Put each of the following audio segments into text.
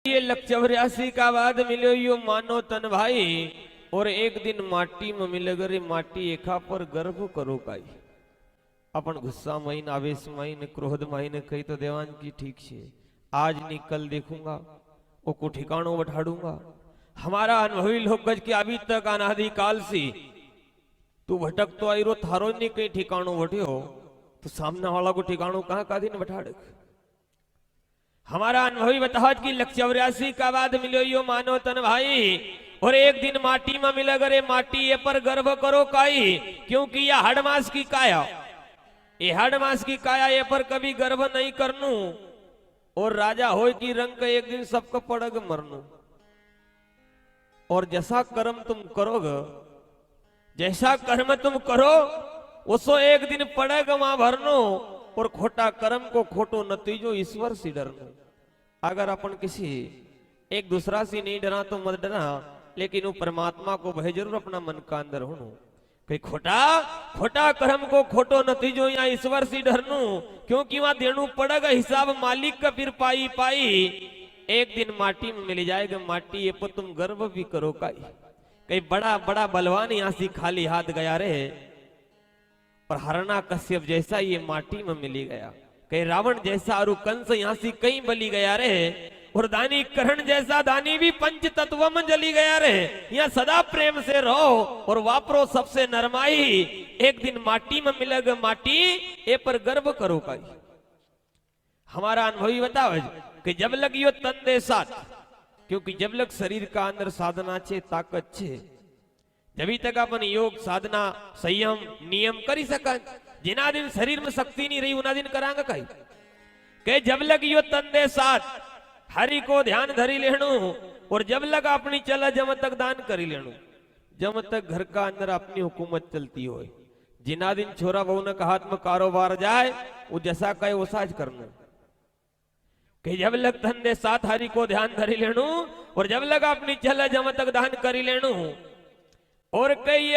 ये 84 का बाद मिलो यो मानो तन भाई और एक दिन माटी में मिले गरे माटी एका पर गर्भ करो काई अपन गुस्सा महीन आवेश महीन क्रोध महीन कही तो देवान की ठीक है आज नहीं कल देखूंगा वो को ठिकानों बैठाड़ूंगा। हमारा अनुभवी लोग गज के अभी तक अनादि काल से तू भटक तो आई रो थारो नहीं कहीं ठिकानों बैठे हो तो सामने वाला को ठिकानों कहाँ का दिन बैठाड़। हमारा अनुभवी बताओ कि 84 का बाद मिलो यो मानो तन भाई और एक दिन माटी में मिले गरे माटी ये पर गर्भ करो काई क्योंकि यह हाड़ मास की काया ये हाड़ मास की काया ये पर कभी गर्भ नहीं करनू और राजा हो की रंग का एक दिन सबको पड़ग मरनू। और जैसा कर्म तुम करोगे जैसा कर्म तुम करो उसो एक दिन पड़ेग वहां भरनो और खोटा कर्म को खोटो नतीजो ईश्वर से डरनो। अगर अपन किसी एक दूसरा से नहीं डरा तो मत डरा लेकिन वो परमात्मा को भय जरूर अपना मन का अंदर होनो कहीं खोटा खोटा कर्म को खोटो नतीजो या ईश्वर से डरनो क्योंकि वहां देणु पड़ेगा हिसाब मालिक का फिर पाई पाई एक दिन माटी में मिल जाएगा माटी ये पर तुम गर्व भी करो काई। कहीं बड़ा बड़ा बलवान यहाँ से खाली हाथ गया रे और हरणा कश्यप जैसा ये माटी में मिली गया। कहीं रावण जैसा और कंस यहाँ से कहीं बली गया रे और दानी करण जैसा दानी भी पंच तत्व में जली गया रे। यहाँ सदा प्रेम से रहो और वापरो सबसे नरमाई एक दिन माटी में मिलेगा माटी ए पर गर्व करो का। हमारा अनुभवी बताओ कि जब लग यो तन दे साथ क्योंकि जब लग शरीर का अंदर साधना छे ताकत छे जब तक अपन योग साधना संयम नियम करी सका जिना दिन शरीर में शक्ति नहीं रही उना दिन करांगा कई के जब लग यो तन दे साथ हरि को ध्यान धरी लेणु और जब लग अपनी चला जब तक दान करी लेणु जब तक घर का अंदर अपनी हुकूमत चलती हो जिना दिन छोरा बहू ने हाथ में कारोबार जाए वो जैसा कहे वो साज करना कि जब लग तन दे साथ हरि को ध्यान धरी लेणु और जब लग अपनी चला जब तक दान करी लेणु और कई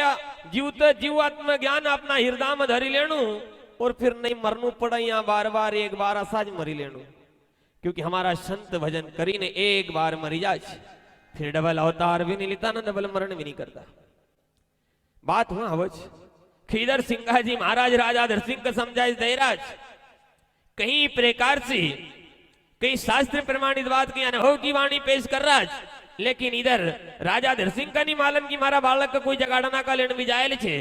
जीवात्म ज्ञान अपना हृदय में धरी लेणु और फिर नहीं मरनू पड़ा यहाँ बार बार एक बार असाज मरी लेणु क्योंकि हमारा संत भजन करी ने एक बार मरी जाए फिर डबल अवतार भी नहीं लेता ना डबल मरण भी नहीं करता। बात हुआ अवच खीदर सिंह जी महाराज राजा धर सिंह का समझाइश देराज कहीं प्रकार से कई शास्त्र प्रमाणित बात की अनुभव की वाणी पेश कर रहा लेकिन इधर राजा धरसिंह का नहीं मालूम की मारा बालक का कोई जगाड़ना का लेन भी जाए छे।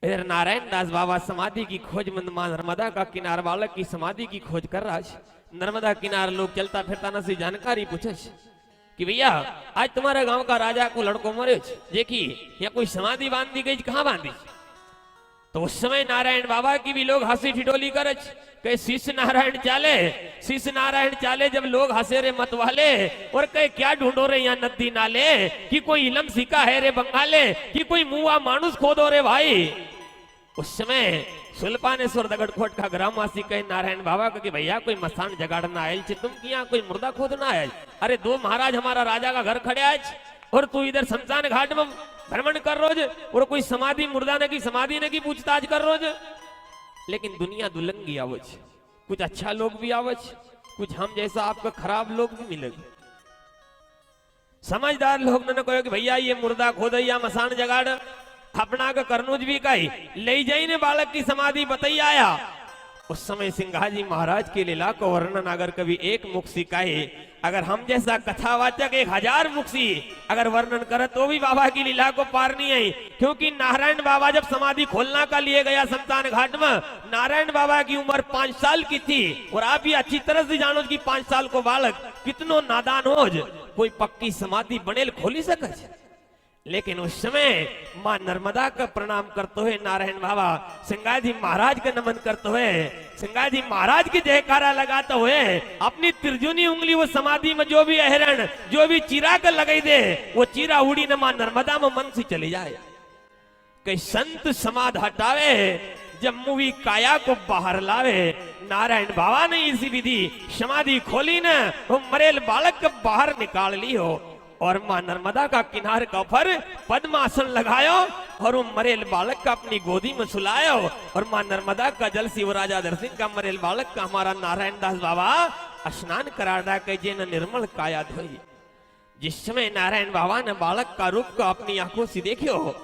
इधर नारायण दास बाबा समाधि की खोज मंद मां नर्मदा का किनार बालक की समाधि की खोज कर रहा है। नर्मदा किनार लोग चलता फिरता न से जानकारी पूछे कि भैया आज तुम्हारे गांव का राजा को लड़को मरे देखी या कोई समाधि बांधी गई कहाँ बांधी तो उस समय नारायण बाबा की भी लोग हंसी ठिठोली करे कहे शिष्य नारायण चाले जब लोग हंसे रे मत वाले और कहे क्या ढूंढो रे यहाँ नदी नाले कि कोई इलम सिक्का है रे बंगाले कि कोई मुआ मानुस खोदो रे भाई। उस समय सुल्पानेश्वर दगड़खोट का ग्रामवासी कहे नारायण बाबा को कि भैया कोई मसान जगाड़ना आयल छे तुम यहाँ कोई मुर्दा खोदना आयल अरे दो महाराज हमारा राजा का घर खड़े आज और तू इधर शमशान घाट में भ्रमण कर रोज और कोई समाधि मुर्दा ने की समाधि ने की पूछताछ कर रोज। लेकिन दुनिया दुलंगी आवच कुछ अच्छा लोग भी आवच कुछ हम जैसा आपका खराब लोग भी मिलेंगे। समझदार लोग ने कहो कि भैया ये मुर्दा खोदैया मसान जगाड़ अपना का करनूज भी कही ले जाई ने बालक की समाधि बताई आया। उस समय सिंघाजी महाराज के लीला को वर्णन अगर कभी एक मुख सिखाए अगर हम जैसा कथावाचक 1000 मुख सी अगर वर्णन करे तो भी बाबा की लीला को पार नहीं आई। क्योंकि नारायण बाबा जब समाधि खोलना का लिए गया शमशान घाट में नारायण बाबा की उम्र 5 साल की थी और आप भी अच्छी तरह से जानो कि 5 साल को बालक कितनो नादान हो कोई पक्की समाधि बनेल खोली सके। लेकिन उस समय मां नर्मदा का प्रणाम करते हुए नारायण बाबा सिंगाजी महाराज का नमन करते हुए सिंगाजी महाराज की जयकारा लगाते हुए अपनी त्रिजुनी उंगली वो समाधि में जो भी अहरण जो भी चीरा कर लगाई दे वो चीरा उड़ी न मां नर्मदा में मन से चली जाए। कई संत समाध हटावे जब मूवी काया को बाहर लावे नारायण बाबा ने इसी विधि समाधि खोली न वो मरेल बालक को बाहर निकाल ली हो और मां नर्मदा का किनार का ऊपर पद्मासन लगायो और वो मरेल बालक का अपनी गोदी में सुलायो और मां नर्मदा का जल शिव राजा दर्शन का मरेल बालक का हमारा नारायण दास बाबा स्नान कराड़ा के जे न निर्मल काया धोई। जिस समय नारायण बाबा ने बालक का रूप को अपनी आंखों से देखियो,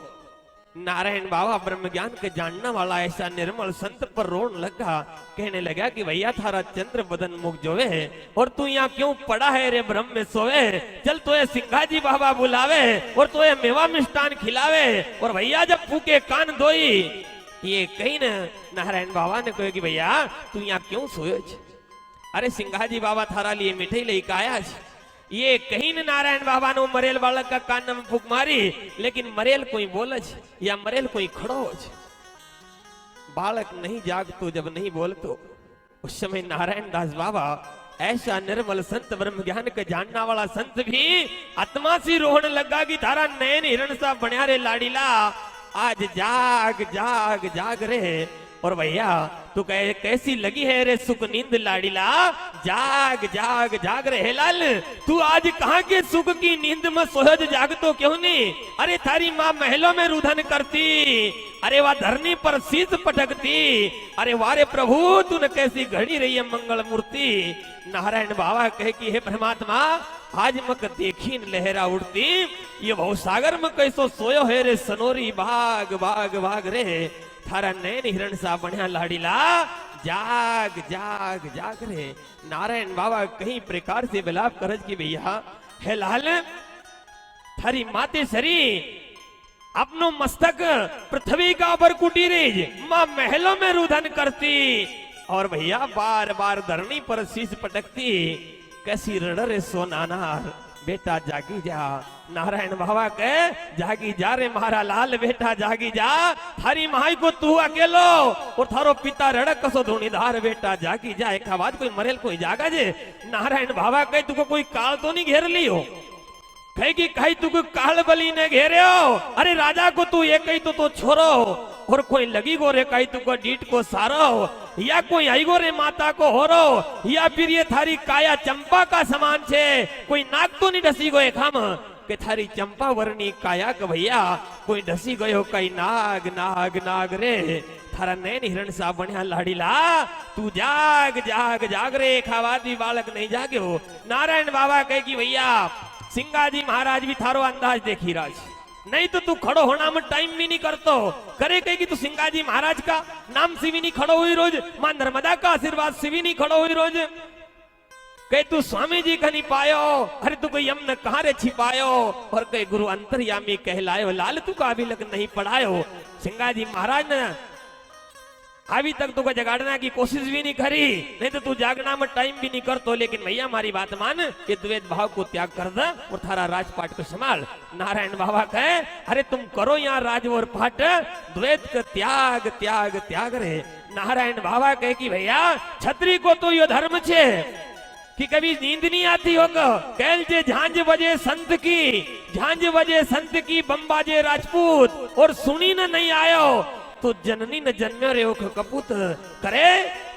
नारायण बाबा ब्रह्म ज्ञान के जानने वाला ऐसा निर्मल संत पर रोन लगा। कहने लगा कि भैया थारा चंद्र बदन मुख जोवे और तू यहाँ क्यों पड़ा है रे ब्रह्म में सोवे। चल तोए सिंघाजी बाबा बुलावे और तोए मेवा मिष्टान खिलावे और भैया जब फूके कान धोई। ये कहीं न नारायण बाबा ने कहे कि भैया तू यहाँ क्यों सोयो छ? अरे सिंघाजी बाबा थारा लिए मिठाई लेके आया छ। ये कहीं न नारायण बाबा ने मरेल बालक का कान में फूक मारी, लेकिन मरेल कोई बोलच या मरेल कोई खड़ो हो। बालक नहीं जागतो जब नहीं बोलतो। उस समय नारायण दास बाबा ऐसा निर्मल संत ब्रह्म ज्ञान के जानना वाला संत भी आत्मा से रोहन लगा कि थारा नयन हिरण सा बनिया रे लाडीला, आज जाग जाग जाग रे। और भैया तू कैसी लगी है रे सुख नींद लाडीला, जाग जाग जाग रे लाल। तू आज कहाँ के सुख की नींद में सोहज जागतो क्यों नहीं? अरे थारी माँ महलों में रुधन करती, अरे वह धरनी पर शीश पटकती। अरे वारे प्रभु तूने कैसी घड़ी रही है मंगल मूर्ति। नारायण बाबा कहे कि हे परमात्मा आज मक देखी न लहरा उड़ती, ये भव सागर में कैसो सोयो है रे सनोरी, भाग भाग भाग रे। थारा नैन हिरण सा बढ़िया लाडीला, जाग जाग जाग रे। नारायण बाबा कहीं प्रकार से विलाप करज की भैया हे लाल थारी माते सरी अपनो मस्तक पृथ्वी का ऊपर कुटीरेज मां महलों में रुधन करती और भैया बार बार धरनी पर शीश पटकती। कैसी रड़रे सोनानार, बेटा जागी जा। नारायण बाबा के जागी जा रे मारा लाल, बेटा जागी जा। थारी माई को तू अकेलो और थारो पिता रड़क कसो धोनीधार, बेटा जागी जा। एक आवाज कोई मरेल कोई जागा जे। नारायण बाबा कहे तुको कोई काल तो नहीं घेर लियो? कहे कि कहीं तुको काल बली ने घेरे हो। अरे राजा को तू एक ही तो छोरो और कोई लगी गो रे कहीं तुको डीट को सारो, या कोई आई गो रे माता को हो रो, या फिर ये थारी काया चंपा का समान छे, कोई नाक तो नहीं डसी गो एक हम के थारी चंपा वर्णी काया के भैया कोई डसी गयो कई नाग नाग नाग रे। थारा नैन हिरण सा बढ़िया लाडीला, तू जाग जाग जाग रे। एक आवाज भी बालक नहीं जागे हो। नारायण बाबा कहे कि भैया सिंगाजी महाराज भी थारो अंदाज देखी राज, नहीं तो तू खड़ो होना में टाइम भी नहीं करतो। करे कहे कि तू सिंगाजी महाराज का नाम से भी नहीं खड़ो हुई रोज, मां नर्मदा का आशीर्वाद से भी नहीं खड़ो हुई रोज। कहे तू स्वामी जी का नहीं पायो, अरे तू कोई यम न कहां रे छिपायो। और कहे गुरु अंतर्यामी कहलायो, लाल तू का अभी लग नहीं पढ़ायो। सिंगाजी महाराज ने अभी तक तुझको जगाड़ना की कोशिश भी नहीं करी, नहीं तो तू जागना में टाइम भी नहीं करतो। लेकिन भैया हमारी बात मान, ये द्वैत भाव को त्याग कर दे और थारा राजपाट को संभाल। नारायण बाबा कहे अरे तुम करो यहाँ राज और पाट, द्वैत का त्याग त्याग त्याग रे। नारायण बाबा कहे कि भैया छत्री को तो यो धर्म छे कि कभी नींद नहीं आती होगा। कैल जे झांझ बजे संत की, झांझ बजे संत की, बम बाजे राजपूत और सुनी न नहीं आयो तो जननी न जन्म रे कपूत करे।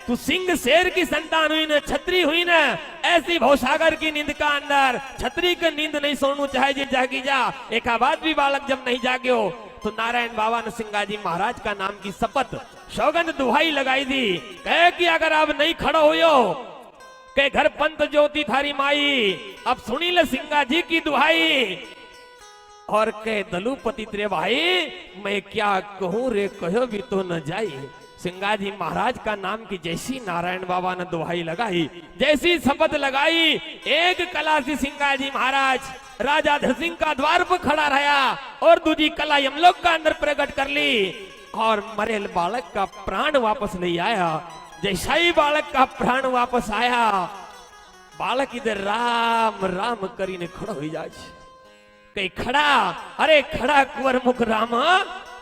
तू सिंह शेर की संतान हुई न, छतरी हुई न, ऐसी भवसागर की नींद का अंदर छतरी की नींद नहीं सोनू चाहे जे जागी जा। एक आवाज भी बालक जब नहीं जागे हो तो नारायण बाबा ने सिंगाजी महाराज का नाम की शपथ सौगंध दुहाई लगाई दी। कहे कि अगर आप नहीं खड़ो हुयो के घर पंत ज्योति थारी माई, अब सुनी ले सिंगा जी की दुहाई। और कहे दलुपति तेरे भाई मैं क्या कहूं रे, कहो भी तो न जाई। सिंगाजी महाराज का नाम की जैसी नारायण बाबा ने दुहाई लगाई, जैसी शपथ लगाई, एक कला से सिंगाजी महाराज राजा धरसिंह का द्वार पर खड़ा रहा और दूसरी कला यमलोक का अंदर प्रकट कर ली और मरेल बालक का प्राण वापस ले आया। जैसा ही बालक का प्राण वापस आया, बालक इधर राम राम करीने खड़ा हो जाए। कहीं खड़ा, अरे खड़ा कुंवर मुख राम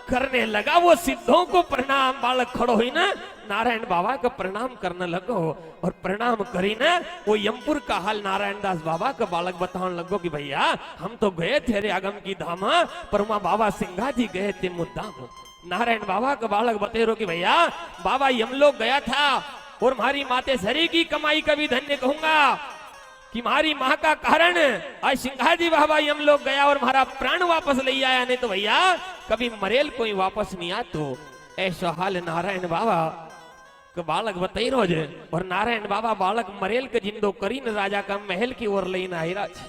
करने लगा। वो सिद्धों को प्रणाम बालक खड़ो हुई ना, नारायण बाबा का प्रणाम करने लगो और प्रणाम करी ना वो यमपुर का हाल नारायण दास बाबा का बालक बताने लगो कि भैया हम तो गए थे रे आगम की धाम, पर वहां बाबा सिंघा जी गए थे मुद्दाम। नारायण बाबा का बालक बते रहो कि भैया बाबा यमलोक गया था और हमारी माते सरी की कमाई का भी धन्य कहूंगा कि हमारी माँ का कारण आज सिंघाजी बाबा यमलोक गया और हमारा प्राण वापस ले आया, नहीं तो भैया कभी मरेल कोई वापस नहीं आ। तो ऐसा हाल नारायण बाबा કે બાળક બતાઈ રહ્યો છે और नारायण बाबा बालक मरेल के जिंदो કરીને राजा का महल की ओर લઈને આવ્યા છે।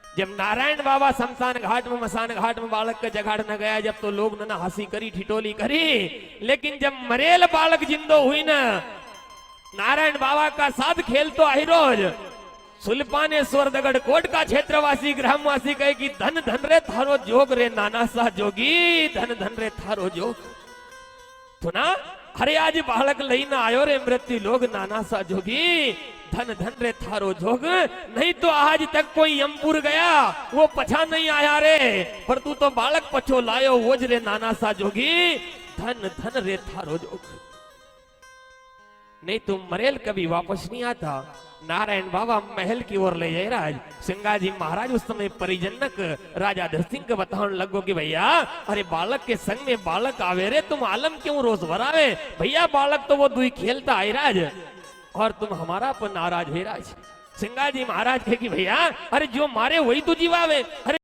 जब नारायण बाबा शमशान घाट में मसान घाट में बालक के जगाड़ न गया जब तो लोग न हंसी करी ठिठोली करी, लेकिन जब मरेल बालक जिंदो हुई न नारायण बाबा का साथ खेल तो आई रोज सुल्पानेश्वर दगड़ कोट का क्षेत्रवासी ग्रामवासी कहे कि धन धन रे थारो जोग रे नाना सा जोगी, धन धन रे थारो जोग। तो ना अरे आज बालक लईना आयो रे मृत्यु लोग नाना सा जोगी, धन धन रे थारो जोग। नहीं तो आज तक कोई यमपुर गया वो पछा नहीं आया रे, पर तू तो बालक पछो लायो वो रे नाना सा जोगी, धन धन रे थारो जोग। नहीं तो मरेल कभी वापस नहीं आता। नारायण बाबा महल की ओर ले जाए राज। सिंगाजी महाराज उस समय परिजनक राजा धरसिंह को बताने लगो कि भैया अरे बालक के संग में बालक आवे रे, तुम आलम क्यों रोज भरावे? भैया बालक तो वो दुई खेलता आए राज और तुम हमारा पर नाराज है राज। सिंगाजी महाराज कहे कि भैया अरे जो मारे वही तो जीवावे। अरे